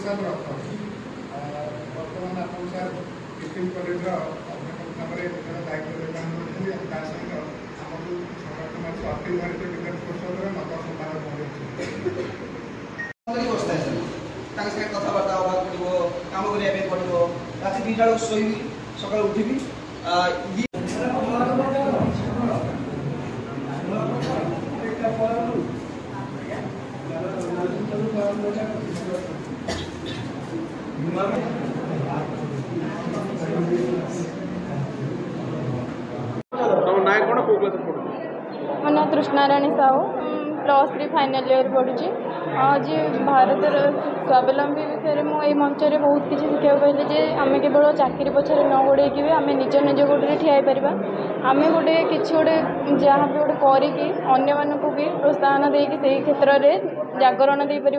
हिसाब रख बर्तमान आप सर किपिंग कॉलेज अध्यापक दायित्व निर्वहन अखिल भारतीय विज्ञान परिषद नव संपादक कथबार्ता हवा पड़ो कम करने पड़ो राति 2टा बेलू शोबी सकाल उठबी मो ना तृष्णाराणी साहू +3 फाइनल इयर पढ़ुची आज भारत स्वावलंबी विषय में ये मंच में बहुत किसी शिखा पाइले जे आम केवल चाकरी पछरे न गोड़े आम निज निज गोटे ठिया पार आम गोटे कि गोटे जहाँ भी गोटे करी अन्य मानक भी प्रोत्साहन देकी से क्षेत्र में जागरण दे पार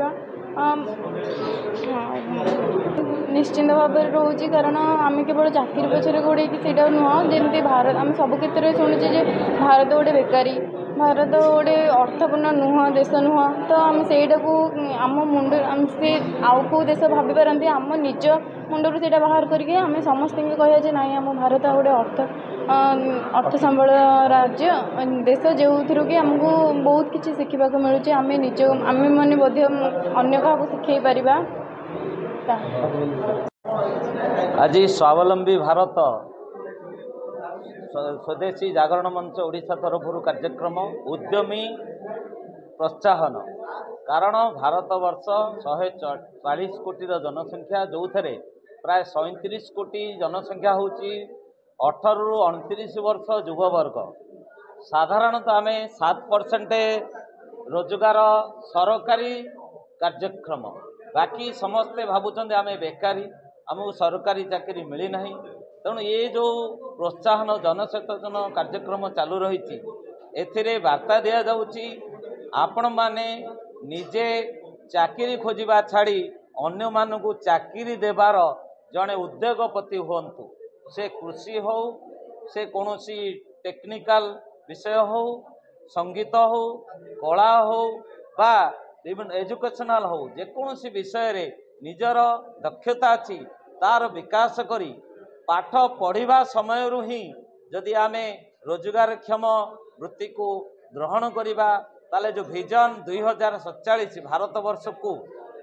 निश्चिंत भाव रोचे कारण आम केवल चाकरी पछरे गोड़े सीटा नुह जमी भारत आम सब क्षेत्र में शुणुचे भारत गोटे बेकारी भारत गोटे अर्थपूर्ण नुह देश नुह तो आम सेटा को आम मुंड से आउ कौ देश भाभी पारती आम निज मुंडर से बाहर करके आम समस्त कह ना आम भारत गोटे अर्थ संबल राज्य देश जो थी कि आमको बहुत किसी शिखा मिलूँ आम निज आम मैंने बोध अन्य क्या शिखे पार आज स्वावलंबी भारत स्वदेशी जागरण मंच ओडिशा तरफ कार्यक्रम उद्यमी प्रोत्साहन कारण भारत वर्ष 140 कोटी जनसंख्या जो थे प्राय 37 कोटी जनसंख्या होची 18 रु 29 वर्ष युववर्ग साधारणतः आम 7% रोजगार सरकारी कार्यक्रम बाकी समस्ते भावुं आम बेकारी आमको सरकारी चाकरी मिलना तेणु ये जो प्रोत्साहन जनसचेतन कार्यक्रम चालू रही एथिरे वार्ता दिया जाउची आपण माने निजे चाकरी खोजिबा छाड़ी अन्य मानकु चाकरी देवार जड़े उद्योगपति हुंतु से कृषि हो से कौनसी टेक्निकल विषय हो संगीत हो कला हो बा इवन एजुकेशनल हो जेकोसी विषय रे निजर दक्षता अच्छी तार विकास करी पाठ पढ़ा समय ही जदि आमे रोजगारक्षम वृत्ति को ग्रहण करिबा ताले जो विजन 2047 भारत वर्ष को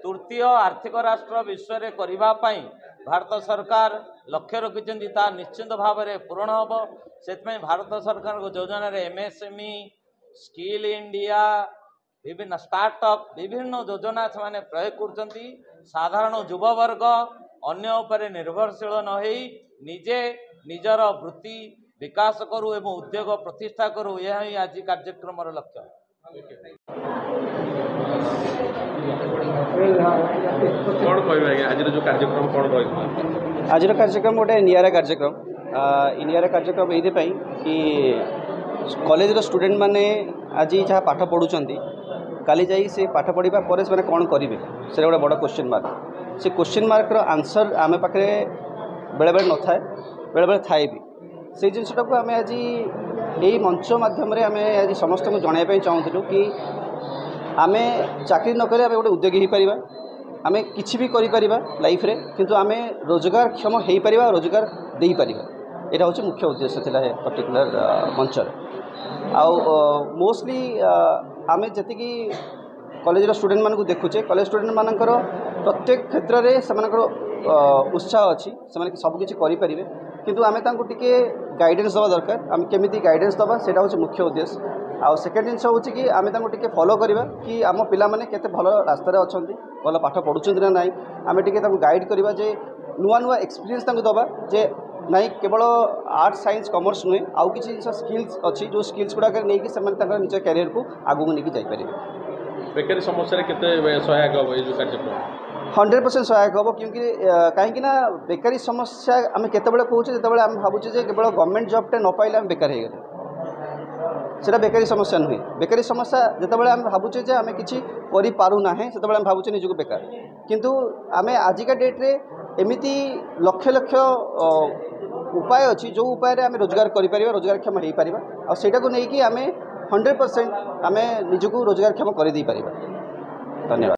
तृतीय आर्थिक राष्ट्र विश्व रे करिबा पई भारत सरकार लक्ष्य रखिछन्ति ता निश्चित भाव में पूरण हम से भारत सरकार को योजना रे एमएसएमई स्किल इंडिया विभिन्न स्टार्टअप विभिन्न योजना से प्रयोग करछन्ति साधारण युववर्ग अन्य उपरे निर्भरशील न होई निजे निजर वृत्ति विकास करू एवं उद्योग प्रतिष्ठा करू यह ही आज कार्यक्रम लक्ष्य आज जो कार्यक्रम कौन आज कार्यक्रम गोटे निरा कार्यक्रम ये कि कॉलेज स्टूडेंट माने आज जहाँ पाठ पढ़ुंट काली जाई से पाठ पढ़ा पर से कौन करेंगे से गोटे बड़ क्वेश्चन मार्क से क्वेश्चन मार्क आंसर आम पाखे बेले बेले न था बेले बेले थाए भी से जिनटा को आम आज यही मंच मध्यम आम आज समस्त को जनवाई चाहूँ कि आम चाकरी नक गोटे उद्योगी हो पार आम कि भी कर लाइफ रे किंतु आम रोजगार क्षम हो पार रोजगार दे पार यहाँ हूँ मुख्य उद्देश्य था पर्टिकुलर मंच मोस्टली आम जी कॉलेज स्टूडेंट मानक देखुचे कॉलेज स्टूडेंट मानकर प्रत्येक क्षेत्र में से उत्साह अच्छी से सबकि करें किंतु आम टे गाइडेंस दवा दरकार आम केमी गाइडेंस दवा से हूँ मुख्य उद्देश्य आउ सेकेंड जिन हूँ कि आम टे फॉलो करवा कि आम पाने केते भल रास्तार अच्छा भल पाठ पढ़ुं ना ना आम टे गाइड करवा जे नुआ नुआ एक्सपीरियंस दवा जे नहीं केवल आर्ट साइंस कॉमर्स नुहे आउ कि स्किल्स अच्छी जो स्किल्स गुड़ाक नहीं निज कैरियर को आगू नहीं जापर बेकारी समस्या केते सहायक हो ये कार्यक्रम 100% सहायक हम क्योंकि कहीं बेकारी समस्या आम केत कहे जो आम भावुचे केवल गवर्नमेंट जॉब टे न पाइले आम बेकार हो गए से बेकारी समस्या नुहे बेकारी समस्या जिते आम भावुचे आम कि ना से आम भावुचे निजक बेकार किंतु आम आजिका डेट्रे एमती लक्ष लक्ष उपाय अच्छी जो उपाय आम रोजगार करें रोजगारक्षम हो पार आटा को लेकिन आम 100% आम निजक रोजगारक्षम कर धन्यवाद।